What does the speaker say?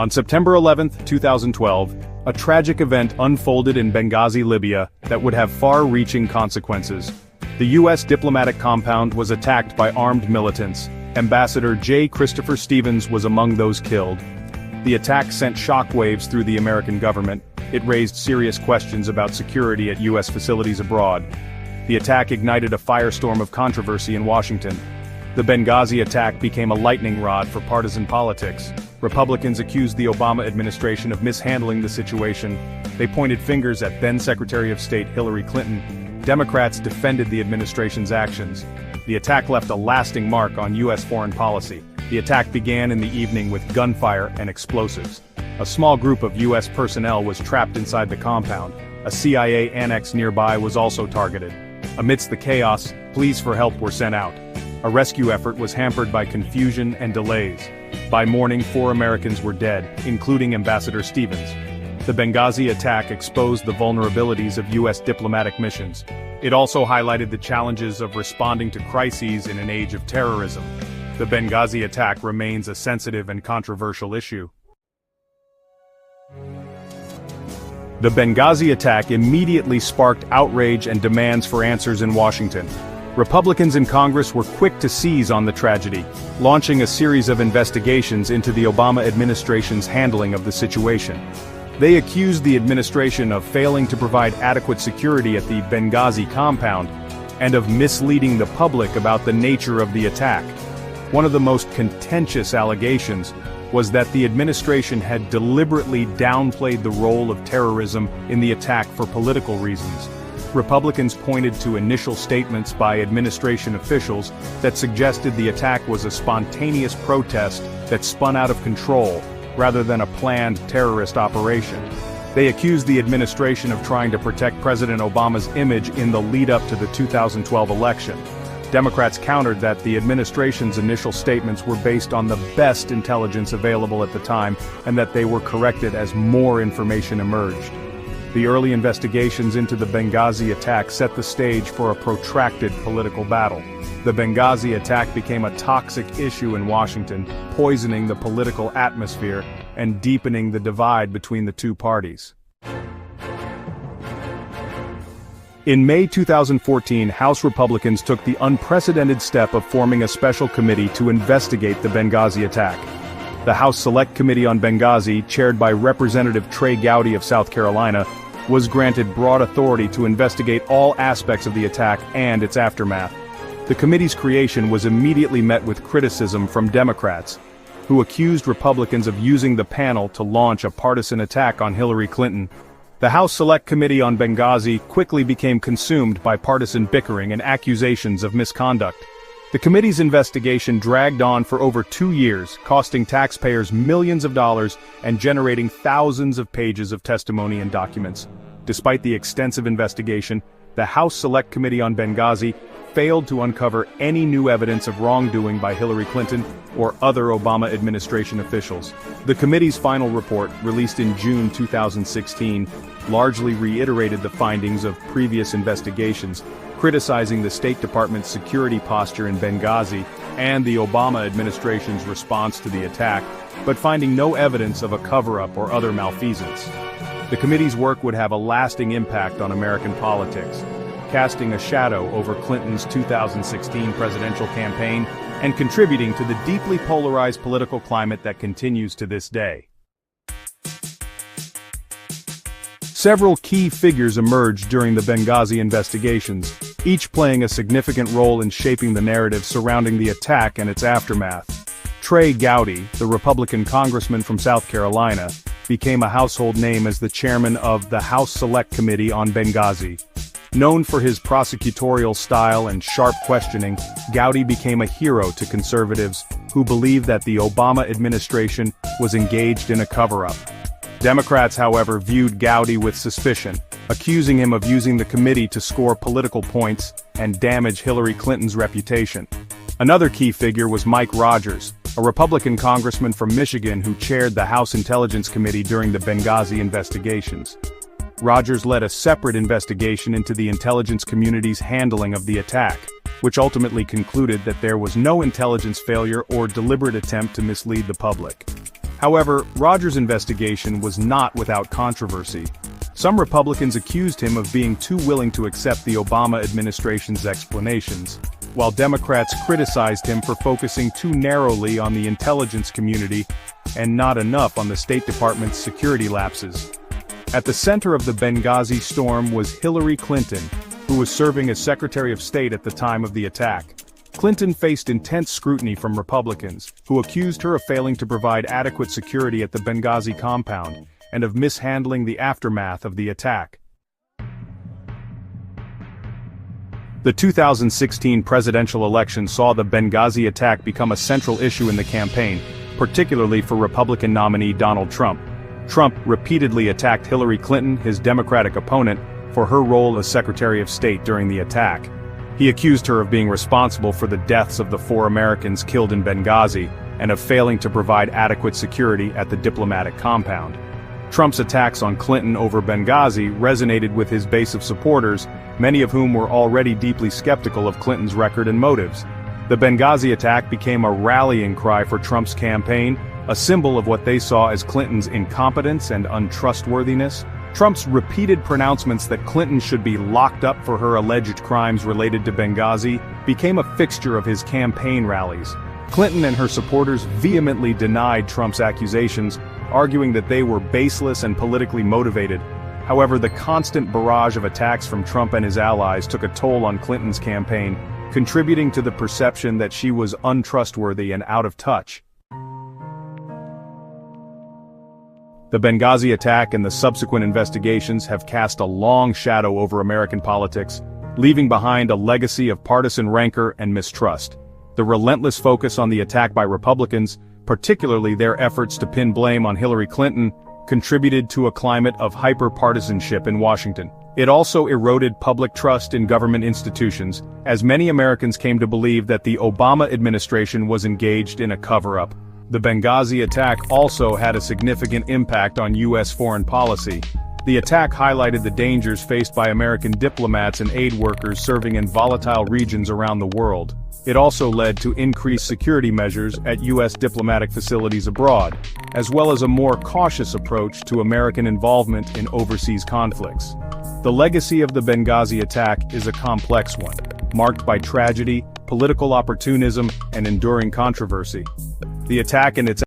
On September 11, 2012, a tragic event unfolded in Benghazi, Libya, that would have far-reaching consequences. The U.S. diplomatic compound was attacked by armed militants. Ambassador J. Christopher Stevens was among those killed. The attack sent shockwaves through the American government. It raised serious questions about security at U.S. facilities abroad. The attack ignited a firestorm of controversy in Washington. The Benghazi attack became a lightning rod for partisan politics. Republicans accused the Obama administration of mishandling the situation. They pointed fingers at then-Secretary of State Hillary Clinton. Democrats defended the administration's actions. The attack left a lasting mark on U.S. foreign policy. The attack began in the evening with gunfire and explosives. A small group of U.S. personnel was trapped inside the compound. A CIA annex nearby was also targeted. Amidst the chaos, pleas for help were sent out. A rescue effort was hampered by confusion and delays. By morning, 4 Americans were dead, including Ambassador Stevens. The Benghazi attack exposed the vulnerabilities of U.S. diplomatic missions. It also highlighted the challenges of responding to crises in an age of terrorism. The Benghazi attack remains a sensitive and controversial issue. The Benghazi attack immediately sparked outrage and demands for answers in Washington. Republicans in Congress were quick to seize on the tragedy, launching a series of investigations into the Obama administration's handling of the situation. They accused the administration of failing to provide adequate security at the Benghazi compound, and of misleading the public about the nature of the attack. One of the most contentious allegations was that the administration had deliberately downplayed the role of terrorism in the attack for political reasons. Republicans pointed to initial statements by administration officials that suggested the attack was a spontaneous protest that spun out of control, rather than a planned terrorist operation. They accused the administration of trying to protect President Obama's image in the lead-up to the 2012 election. Democrats countered that the administration's initial statements were based on the best intelligence available at the time, and that they were corrected as more information emerged. The early investigations into the Benghazi attack set the stage for a protracted political battle. The Benghazi attack became a toxic issue in Washington, poisoning the political atmosphere and deepening the divide between the two parties. In May 2014, House Republicans took the unprecedented step of forming a special committee to investigate the Benghazi attack. The House Select Committee on Benghazi, chaired by Representative Trey Gowdy of South Carolina, was granted broad authority to investigate all aspects of the attack and its aftermath. The committee's creation was immediately met with criticism from Democrats, who accused Republicans of using the panel to launch a partisan attack on Hillary Clinton. The House Select Committee on Benghazi quickly became consumed by partisan bickering and accusations of misconduct. The committee's investigation dragged on for over 2 years, costing taxpayers millions of dollars and generating thousands of pages of testimony and documents. Despite the extensive investigation, the House Select Committee on Benghazi failed to uncover any new evidence of wrongdoing by Hillary Clinton or other Obama administration officials. The committee's final report, released in June 2016, largely reiterated the findings of previous investigations, criticizing the State Department's security posture in Benghazi and the Obama administration's response to the attack, but finding no evidence of a cover-up or other malfeasance. The committee's work would have a lasting impact on American politics, casting a shadow over Clinton's 2016 presidential campaign and contributing to the deeply polarized political climate that continues to this day. Several key figures emerged during the Benghazi investigations, each playing a significant role in shaping the narrative surrounding the attack and its aftermath. Trey Gowdy, the Republican congressman from South Carolina, became a household name as the chairman of the House Select Committee on Benghazi. Known for his prosecutorial style and sharp questioning, Gowdy became a hero to conservatives who believed that the Obama administration was engaged in a cover-up. Democrats, however, viewed Gowdy with suspicion, accusing him of using the committee to score political points and damage Hillary Clinton's reputation. Another key figure was Mike Rogers, a Republican congressman from Michigan who chaired the House Intelligence Committee during the Benghazi investigations. Rogers led a separate investigation into the intelligence community's handling of the attack, which ultimately concluded that there was no intelligence failure or deliberate attempt to mislead the public. However, Rogers' investigation was not without controversy. Some Republicans accused him of being too willing to accept the Obama administration's explanations, while Democrats criticized him for focusing too narrowly on the intelligence community and not enough on the State Department's security lapses. At the center of the Benghazi storm was Hillary Clinton, who was serving as Secretary of State at the time of the attack. Clinton faced intense scrutiny from Republicans, who accused her of failing to provide adequate security at the Benghazi compound, and of mishandling the aftermath of the attack. The 2016 presidential election saw the Benghazi attack become a central issue in the campaign, particularly for Republican nominee Donald Trump. Trump repeatedly attacked Hillary Clinton, his Democratic opponent, for her role as Secretary of State during the attack. He accused her of being responsible for the deaths of the 4 Americans killed in Benghazi, and of failing to provide adequate security at the diplomatic compound. Trump's attacks on Clinton over Benghazi resonated with his base of supporters, many of whom were already deeply skeptical of Clinton's record and motives. The Benghazi attack became a rallying cry for Trump's campaign, a symbol of what they saw as Clinton's incompetence and untrustworthiness. Trump's repeated pronouncements that Clinton should be locked up for her alleged crimes related to Benghazi became a fixture of his campaign rallies. Clinton and her supporters vehemently denied Trump's accusations, arguing that they were baseless and politically motivated. However, the constant barrage of attacks from Trump and his allies took a toll on Clinton's campaign, contributing to the perception that she was untrustworthy and out of touch. The Benghazi attack and the subsequent investigations have cast a long shadow over American politics, leaving behind a legacy of partisan rancor and mistrust. The relentless focus on the attack by Republicans, particularly their efforts to pin blame on Hillary Clinton, contributed to a climate of hyper-partisanship in Washington. It also eroded public trust in government institutions, as many Americans came to believe that the Obama administration was engaged in a cover-up. The Benghazi attack also had a significant impact on U.S. foreign policy. The attack highlighted the dangers faced by American diplomats and aid workers serving in volatile regions around the world. It also led to increased security measures at U.S. diplomatic facilities abroad, as well as a more cautious approach to American involvement in overseas conflicts. The legacy of the Benghazi attack is a complex one, marked by tragedy, political opportunism, and enduring controversy. The attack and its